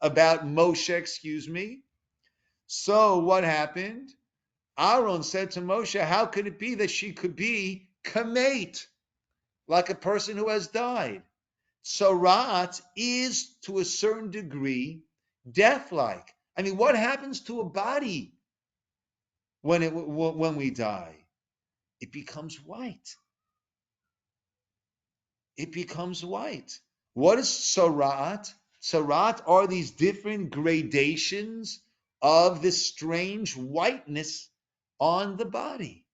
Moshe, so what happened? Aaron said to Moshe, how could it be that she could be kamate, like a person who has died? Tzarat is, to a certain degree, death-like. I mean, what happens to a body when we die? It becomes white. It becomes white. What is tzarat? Tzarat are these different gradations of this strange whiteness on the body.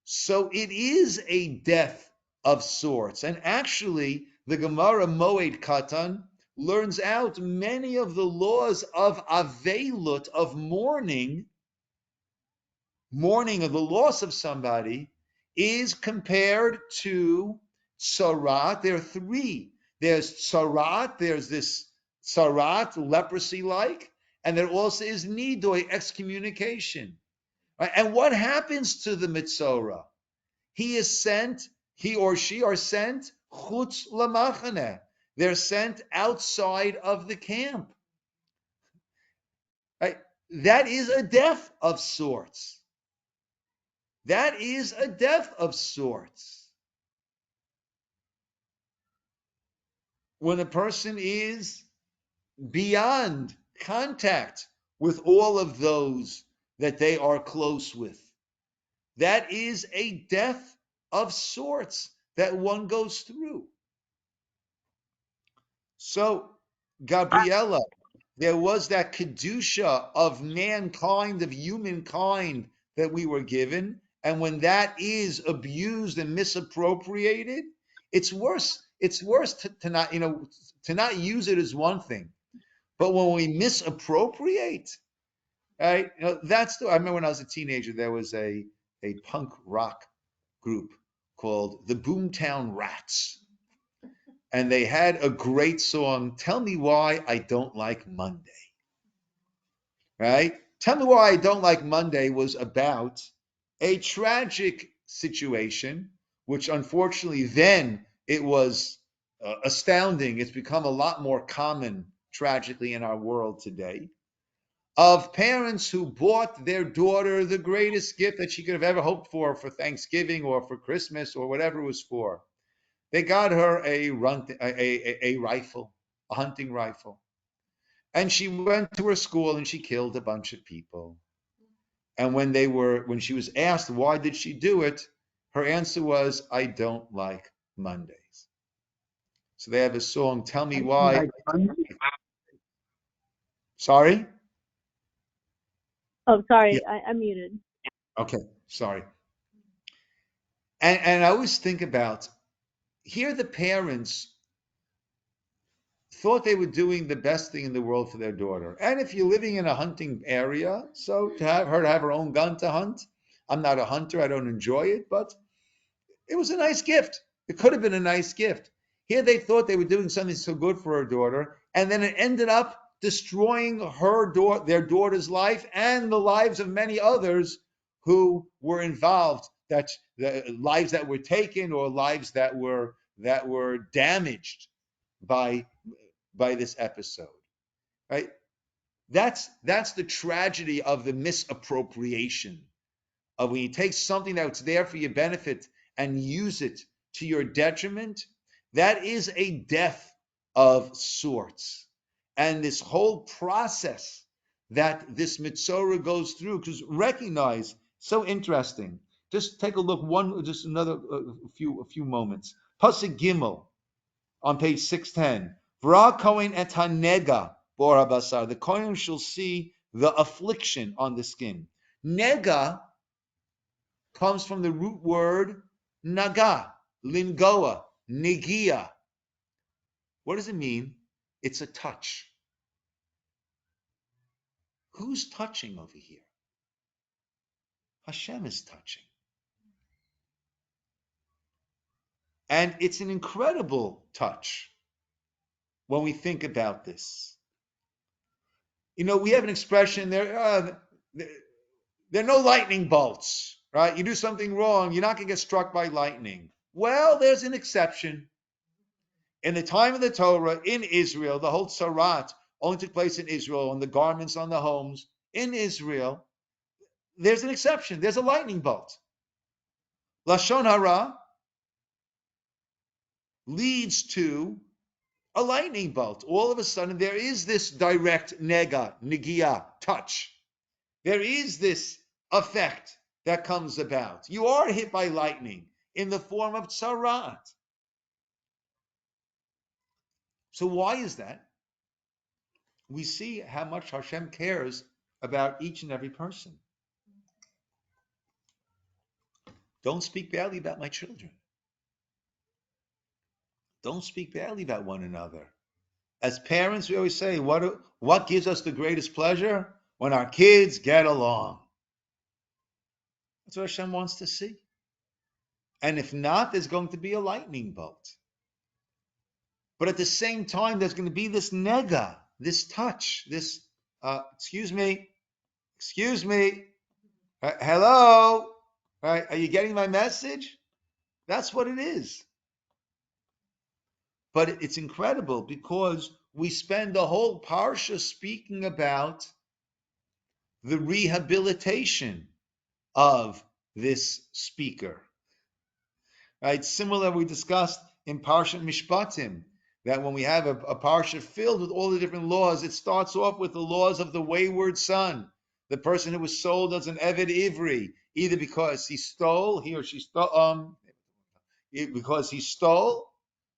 So it is a death of sorts. And actually, the Gemara Moed Katan learns out many of the laws of Avelut, of mourning of the loss of somebody, is compared to tsarat. There are three. There's tsarat, there's this tsarat, leprosy-like, and there also is nidoi, excommunication. Right? And what happens to the Metzora? He or she are sent chutz lamachane. They're sent outside of the camp. Right? That is a death of sorts. That is a death of sorts. When a person is beyond contact with all of those that they are close with, that is a death of sorts that one goes through. So, Gabriella, there was that kedusha of mankind, of humankind that we were given, and when that is abused and misappropriated, it's worse. It's worse to not, to not use it is one thing, but when we misappropriate, right? I remember when I was a teenager, there was a punk rock group called the Boomtown Rats. And they had a great song, Tell Me Why I Don't Like Monday. Right? Tell Me Why I Don't Like Monday was about a tragic situation, which unfortunately then it was astounding. It's become a lot more common, tragically, in our world today, of parents who bought their daughter the greatest gift that she could have ever hoped for Thanksgiving or for Christmas or whatever it was for. They got her a rifle, a hunting rifle. And she went to her school and she killed a bunch of people. And when she was asked why did she do it, her answer was, I don't like Mondays. So they have a song, Tell Me Why. Sorry? Oh, sorry, Yeah. I'm muted. Okay, sorry. And I always think about, here the parents thought they were doing the best thing in the world for their daughter. And if you're living in a hunting area, so to have her own gun to hunt, I'm not a hunter, I don't enjoy it, but it was a nice gift. It could have been a nice gift. Here they thought they were doing something so good for her daughter, and then it ended up destroying their daughter's life and the lives of many others who were involved, that the lives that were taken or lives that were damaged by this episode, right? That's the tragedy of the misappropriation of when you take something that's there for your benefit and use it to your detriment. That is a death of sorts. And this whole process that this Metzora goes through, because recognize, so interesting. Just take a look, a few moments. Pasuk Gimel on page 610. V'ra Kohen et hanega bor habasar. The Kohen shall see the affliction on the skin. Nega comes from the root word naga, lingoa, negia. What does it mean? It's a touch. Who's touching over here? Hashem is touching. And it's an incredible touch when we think about this. We have an expression there, there are no lightning bolts, right? You do something wrong, you're not going to get struck by lightning. Well, there's an exception. In the time of the Torah, in Israel, the whole tzarat only took place in Israel, on the garments, on the homes. In Israel, there's an exception. There's a lightning bolt. Lashon hara leads to a lightning bolt. All of a sudden, there is this direct negia, touch. There is this effect that comes about. You are hit by lightning in the form of tzarat. So why is that? We see how much Hashem cares about each and every person. Don't speak badly about my children. Don't speak badly about one another. As parents, we always say, what gives us the greatest pleasure? When our kids get along. That's what Hashem wants to see. And if not, there's going to be a lightning bolt. But at the same time, there's going to be this nega, this touch, this, excuse me, hello, right? Are you getting my message? That's what it is. But it's incredible because we spend the whole Parsha speaking about the rehabilitation of this speaker. Right? Similar, we discussed in Parsha Mishpatim, that when we have a Parsha filled with all the different laws, it starts off with the laws of the wayward son, the person who was sold as an Eved Ivri, either because he stole, because he stole,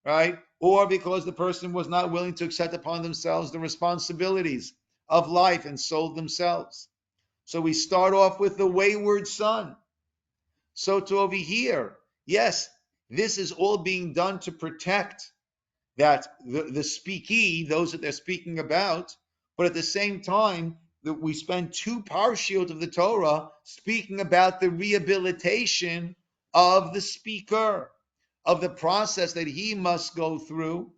right? Or because the person was not willing to accept upon themselves the responsibilities of life and sold themselves. So we start off with the wayward son. So to over here, yes, this is all being done to protect that the speakee, those that they're speaking about, but at the same time, that we spend 2 parshiot of the Torah speaking about the rehabilitation of the speaker, of the process that he must go through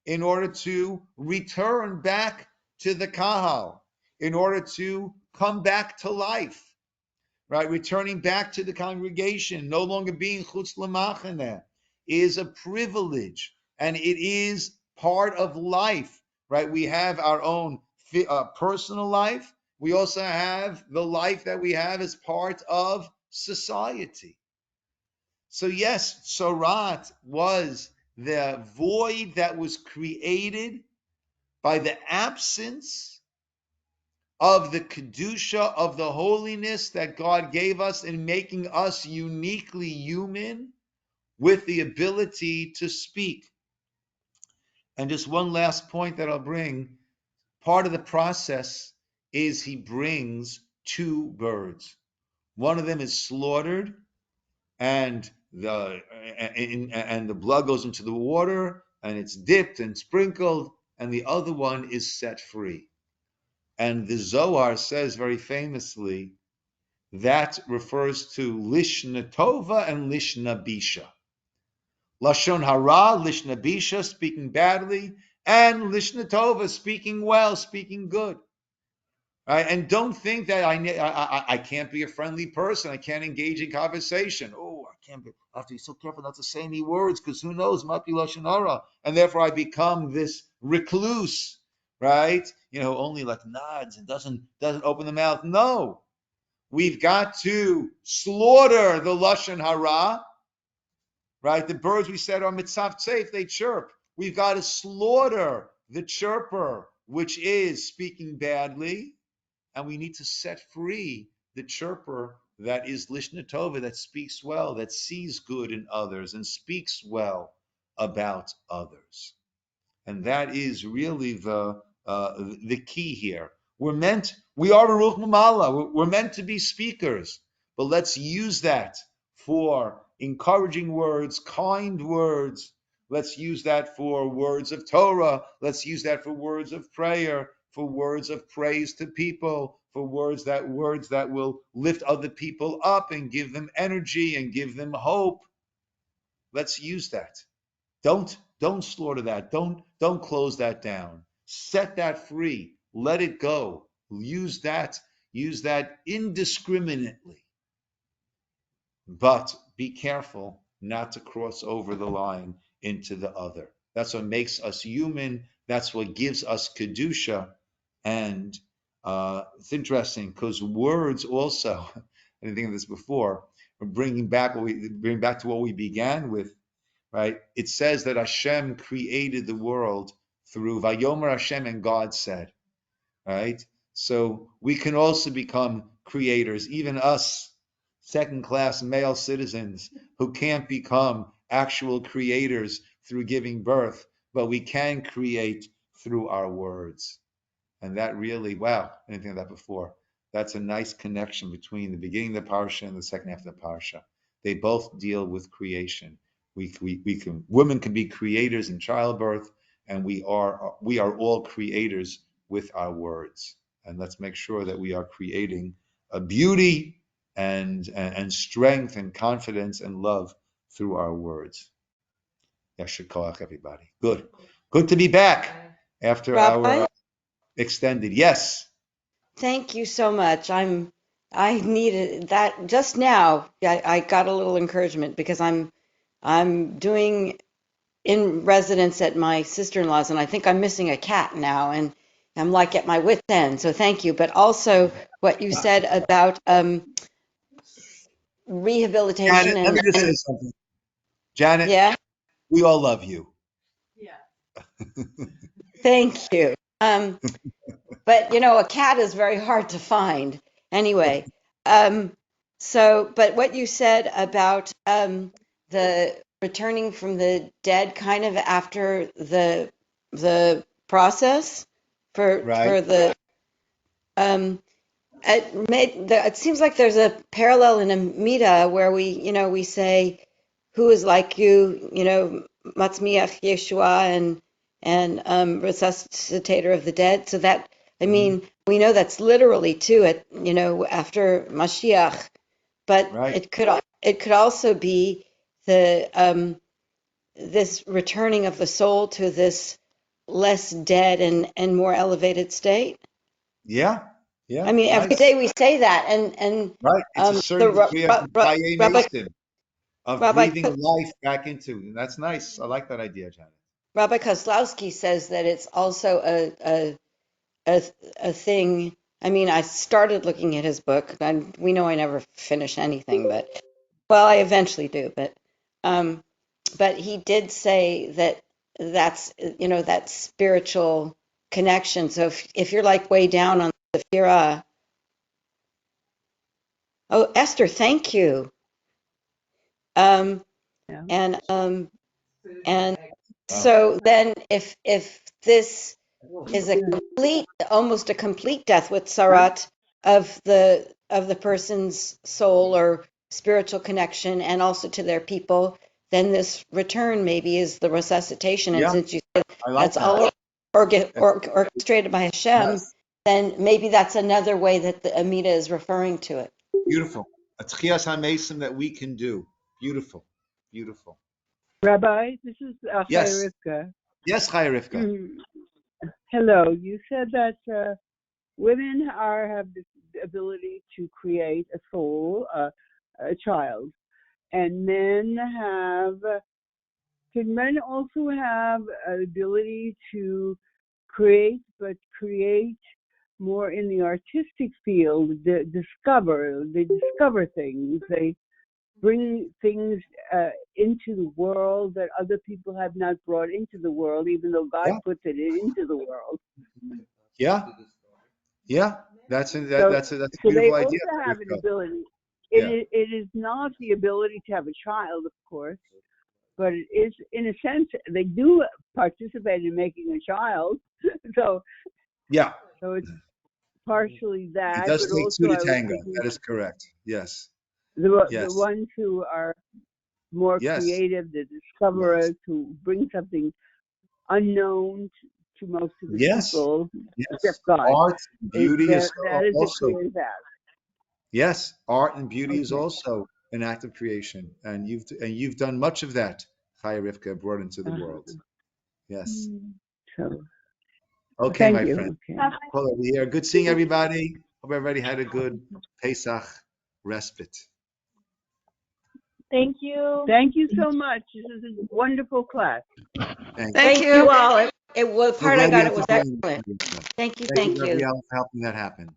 in order to return back to the kahal, in order to come back to life, right? Returning back to the congregation, no longer being chutz lamachaneh, is a privilege, and it is part of life, right? We have our own personal life. We also have the life that we have as part of society. So yes, Tzorat was the void that was created by the absence of the Kedusha, of the holiness that God gave us in making us uniquely human with the ability to speak. And just one last point that I'll bring, part of the process is he brings 2 birds. One of them is slaughtered, and the blood goes into the water, and it's dipped and sprinkled, and the other one is set free. And the Zohar says very famously that refers to Lishna Tova and Lishna Bisha. Lashon Hara, Lishna Bisha, speaking badly, and Lishna Tova, speaking well, speaking good. Right? And don't think that I can't be a friendly person. I can't engage in conversation. Oh, I have to be so careful not to say any words because who knows, might be Lashon Hara. And therefore I become this recluse, right? Only like nods and doesn't open the mouth. No, we've got to slaughter the Lashon Hara, right? The birds we said are mitzvah safe, they chirp. We've got to slaughter the chirper, which is speaking badly. And we need to set free the chirper that is Lishna Tova, that speaks well, that sees good in others and speaks well about others. And that is really the key here. We are Baruch Mamala, we're meant to be speakers, but let's use that for encouraging words, kind words. Let's use that for words of Torah. Let's use that for words of prayer, for words of praise to people, for words that will lift other people up and give them energy and give them hope. Let's use that. Don't slaughter that. Don't close that down. Set that free. Let it go. Use that. use that indiscriminately. But be careful not to cross over the line into the other. That's what makes us human. That's what gives us kedusha. And it's interesting because words also. I didn't think of this before. Bringing back to what we began with, right? It says that Hashem created the world through Vayomer Hashem, and God said, right? So we can also become creators, even us, second-class male citizens who can't become actual creators through giving birth, but we can create through our words. And that really, wow, I didn't think of that before. That's a nice connection between the beginning of the Parsha and the second half of the Parsha. They both deal with creation. Women can be creators in childbirth, and we are all creators with our words. And let's make sure that we are creating a beauty and strength and confidence and love through our words. Yasher koach, everybody. Good to be back after Rabbi, our extended. Yes. thank you so much. I needed that just now. I got a little encouragement because I'm doing in residence at my sister-in-law's, and I think I'm missing a cat now, and I'm like at my wit's end. So thank you. But also what you said about rehabilitation Janet, let me just say and something. Janet, yeah, we all love you. Yeah. thank you. But a cat is very hard to find. Anyway, but what you said about the returning from the dead, kind of after the process for Right. the it seems like there's a parallel in Amida where we say, "Who is like you?" Matzmiach Yeshua and resuscitator of the dead. So that we know that's literally too after Mashiach, but Right. it could also be the this returning of the soul to this less dead and more elevated state. Yeah. I Yeah. mean, every Nice. day we say that, and Right. It's a the certain degree of Chaye Rabbi Mason, of Rabbi breathing life back into. And that's nice. I like that idea, Janet. Rabbi Kozlowski says that it's also a thing. I mean, I started looking at his book, and we know I never finish anything, but well, I eventually do. But he did say that that spiritual connection. So if you're like way down on the Fira, oh Esther, thank you. Um, Yeah. and Food and and eggs. Wow. so then if this is almost a complete death with sarat of the person's soul or spiritual connection and also to their people, then this return maybe is the resuscitation. And Yeah. since you said I like that's that. all orchestrated by Hashem, Yes. then maybe that's another way that the Amida is referring to it. Beautiful. A Tchias HaMesim that we can do. Beautiful. Beautiful. Rabbi, this is Yes. Rivka. Yes, Chaya Rivka. Hello. You said that women have the ability to create a soul, a child, and can men also have an ability to create, but create more in the artistic field? They discover things. They bring things into the world that other people have not brought into the world, even though God Yeah. puts it into the world. Yeah. Yeah. That's a So they beautiful also idea, have an Rivka. ability. Yeah. It is not the ability to have a child, of course, but it is, in a sense, they do participate in making a child. so Yeah. it's partially It that, does but take two also to I was tango. thinking That is correct. Yes. the Yes. ones who are more Yes. creative, the discoverers who bring something unknown to most of the Yes. people, Yes. except God. Art, beauty is That is a also, creative act. yes, art and beauty is Okay. also an act of creation. And you've done much of that, Chaya Rivka, brought into the world. Yes. So Okay, thank my friend. you. Okay. Well, over here. Good seeing everybody. Hope everybody had a good Pesach respite. Thank you. Thank you so much. This is a wonderful class. Thanks. Thank you all. The We're part I glad we got had it was to join. excellent. Thank you. Thank you, Thank you. Rabbi, for helping that happen.